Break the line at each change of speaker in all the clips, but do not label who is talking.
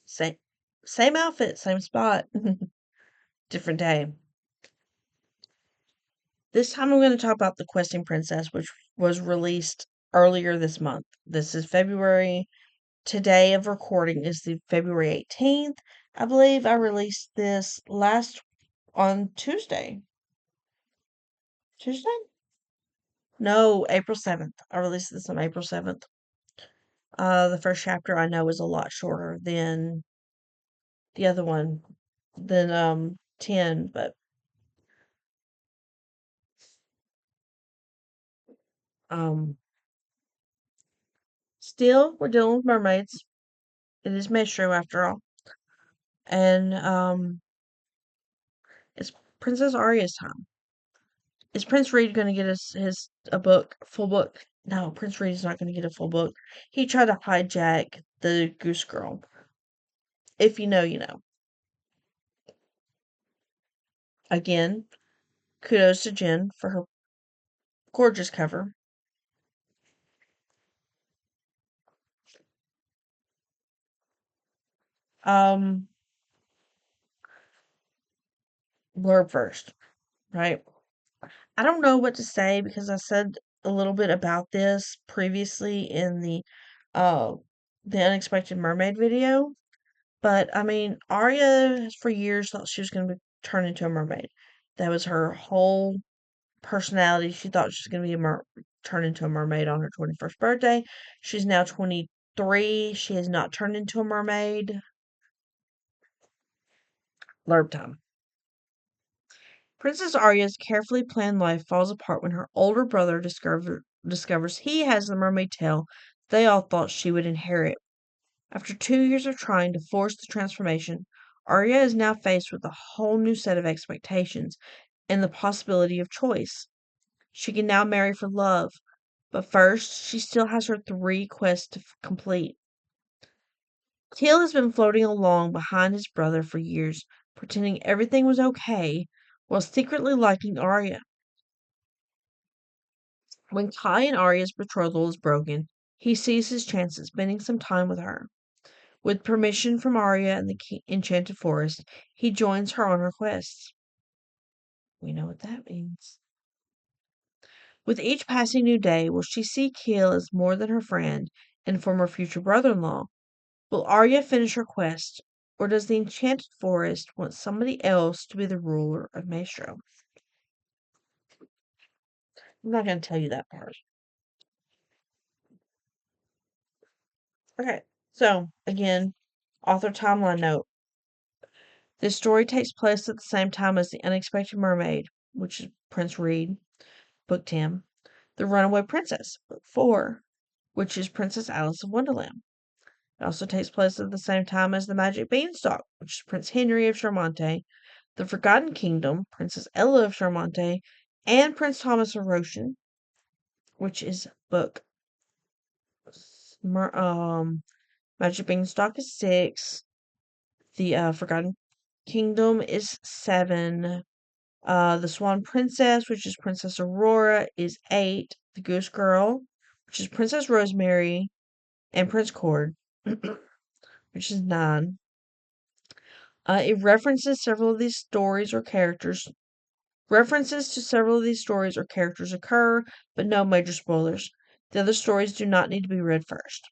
Same, same outfit, same spot, different day. This time I'm going to talk about The Questing Princess, which was released earlier this month. This is February. Today of recording is the February 18th. I believe I released this last on Tuesday. Tuesday? No, April 7th. I released this on April 7th. The first chapter I know is a lot shorter than the other one, than 10, but um still we're dealing with mermaids. It is Maestro after all. And it's Princess Arya's time. Is Prince Reed going to get his a book, full book? No, Prince Reed is not going to get a full book. He tried to hijack the Goose Girl. If you know, you know. Again, kudos to Jen for her gorgeous cover. Um, Blurb first, right? I don't know what to say because I said a little bit about this previously in uh the Unexpected Mermaid video. But I mean, Arya for years thought she was going to be turned into a mermaid. That was her whole personality. She thought she was going to be turned into a mermaid on her 21st birthday. She's now 23. She has not turned into a mermaid. Blurb time. Princess Arya's carefully planned life falls apart when her older brother discovers he has the mermaid tail they all thought she would inherit. After 2 years of trying to force the transformation, Arya is now faced with a whole new set of expectations and the possibility of choice. She can now marry for love, but first, she still has her three quests to complete. Teal has been floating along behind his brother for years, pretending everything was okay, while secretly liking Arya. When Kai and Arya's betrothal is broken, he sees his chance at spending some time with her. With permission from Arya and the Enchanted Forest, he joins her on her quests. We know what that means. With each passing new day, will she see Keel as more than her friend and former future brother-in-law? Will Arya finish her quest, or does the Enchanted Forest want somebody else to be the ruler of Maestro? I'm not going to tell you that part. Okay, so again, author timeline note. This story takes place at the same time as The Unexpected Mermaid, which is Prince Reed, Book 10, The Runaway Princess, Book 4, which is Princess Alice of Wonderland. It also takes place at the same time as The Magic Beanstalk, which is Prince Henry of Charmante, The Forgotten Kingdom, Princess Ella of Charmante, and Prince Thomas of Roshan, which is book Magic Beanstalk is 6, The Forgotten Kingdom is 7, The Swan Princess, which is Princess Aurora, is 8, The Goose Girl, which is Princess Rosemary, and Prince Cord, which is 9. It references several of these stories or characters. References to several of these stories or characters occur, but no major spoilers. The other stories do not need to be read first.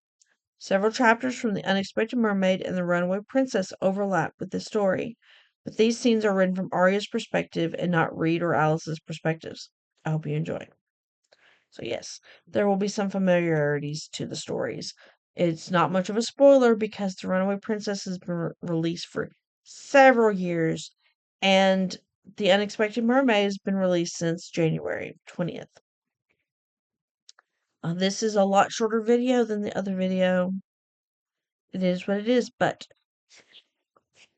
Several chapters from The Unexpected Mermaid and The Runaway Princess overlap with this story, but these scenes are written from Arya's perspective and not Reed or Alice's perspectives. I hope you enjoy. So, yes, there will be some familiarities to the stories. It's not much of a spoiler because The Runaway Princess has been released for several years, and The Unexpected Mermaid has been released since January 20th. This is a lot shorter video than the other video. It is what it is, but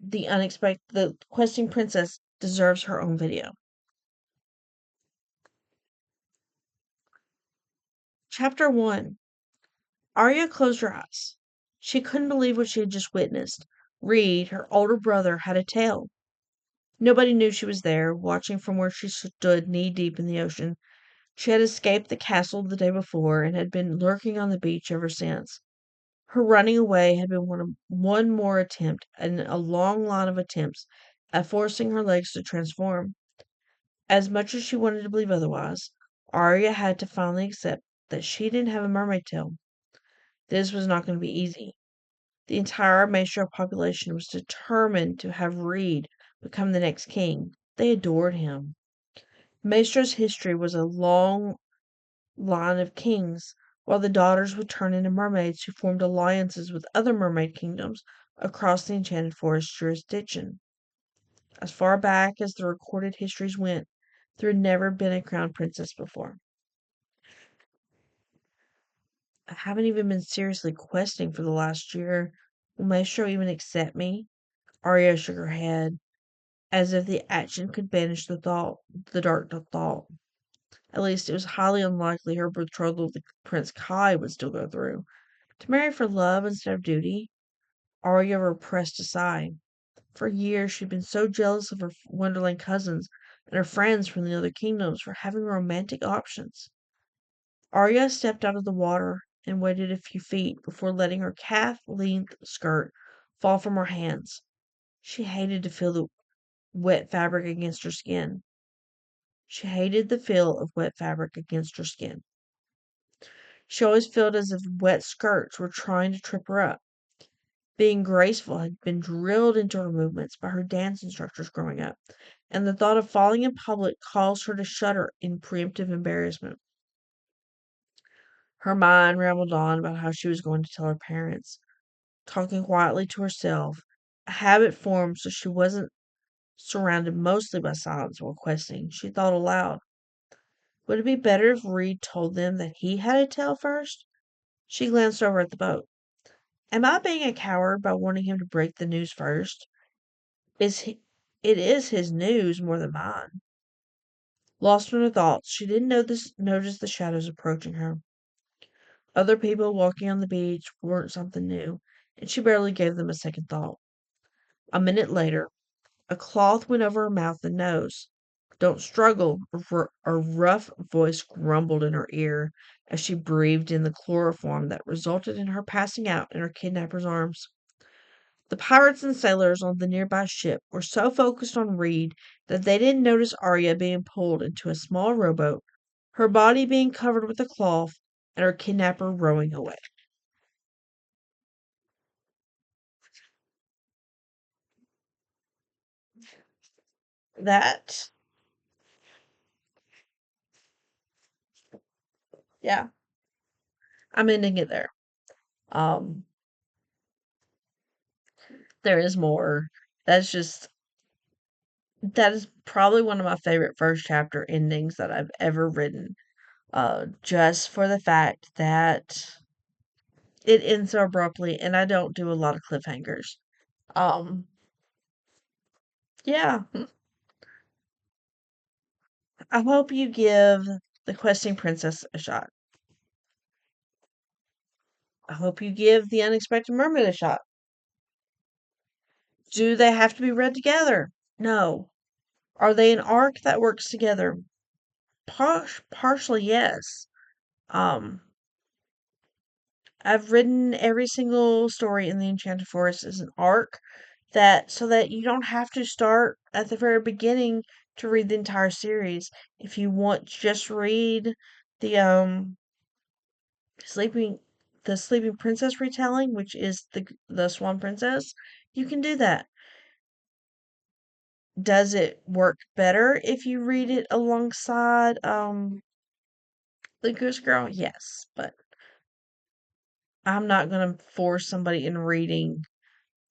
the Questing Princess deserves her own video. Chapter 1. Arya closed her eyes. She couldn't believe what she had just witnessed. Reed, her older brother, had a tail. Nobody knew she was there, watching from where she stood knee-deep in the ocean. She had escaped the castle the day before and had been lurking on the beach ever since. Her running away had been one more attempt in a long line of attempts at forcing her legs to transform. As much as she wanted to believe otherwise, Arya had to finally accept that she didn't have a mermaid tail. This was not going to be easy. The entire Maestro population was determined to have Reed become the next king. They adored him. Maestro's history was a long line of kings, while the daughters would turn into mermaids who formed alliances with other mermaid kingdoms across the Enchanted Forest jurisdiction. As far back as the recorded histories went, there had never been a crowned princess before. I haven't even been seriously questing for the last year. Will Maestro even accept me? Arya shook her head, as if the action could banish the dark thought. At least it was highly unlikely her betrothal to Prince Kai would still go through. To marry for love instead of duty? Arya repressed a sigh. For years she'd been so jealous of her Wonderland cousins and her friends from the other kingdoms for having romantic options. Arya stepped out of the water and waited a few feet before letting her calf-length skirt fall from her hands. She hated to feel the wet fabric against her skin. She hated the feel of wet fabric against her skin. She always felt as if wet skirts were trying to trip her up. Being graceful had been drilled into her movements by her dance instructors growing up, and the thought of falling in public caused her to shudder in preemptive embarrassment. Her mind rambled on about how she was going to tell her parents, talking quietly to herself, a habit formed so she wasn't surrounded mostly by silence while questing. She thought aloud. Would it be better if Reed told them that he had a tail first? She glanced over at the boat. Am I being a coward by wanting him to break the news first? Is he, it is his news more than mine. Lost in her thoughts, she didn't notice the shadows approaching her. Other people walking on the beach weren't something new, and she barely gave them a second thought. A minute later, a cloth went over her mouth and nose. Don't struggle, a rough voice grumbled in her ear as she breathed in the chloroform that resulted in her passing out in her kidnapper's arms. The pirates and sailors on the nearby ship were so focused on Reed that they didn't notice Arya being pulled into a small rowboat, her body being covered with a cloth, and her kidnapper rowing away. That, yeah, I'm ending it there. Um, there is more. That's just that is probably one of my favorite first chapter endings that I've ever written. Just for the fact that it ends so abruptly, and I don't do a lot of cliffhangers. Um, yeah, I hope you give The Questing Princess a shot. I hope you give The Unexpected Mermaid a shot. Do they have to be read together? No. Are they an arc that works together? Partially, yes. Um, I've written every single story in the Enchanted Forest as an arc that so that you don't have to start at the very beginning to read the entire series. If you want, just read the sleeping the Sleeping Princess retelling, which is the Swan Princess. You can do that. Does it work better if you read it alongside the Goose Girl? Yes, but I'm not gonna force somebody in reading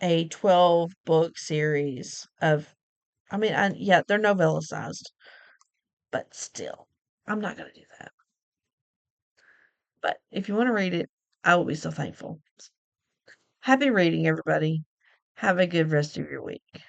a 12 book series of yeah, they're novella sized, but still, I'm not gonna do that. But if you want to read it, I will be so thankful. Happy reading, everybody. Have a good rest of your week.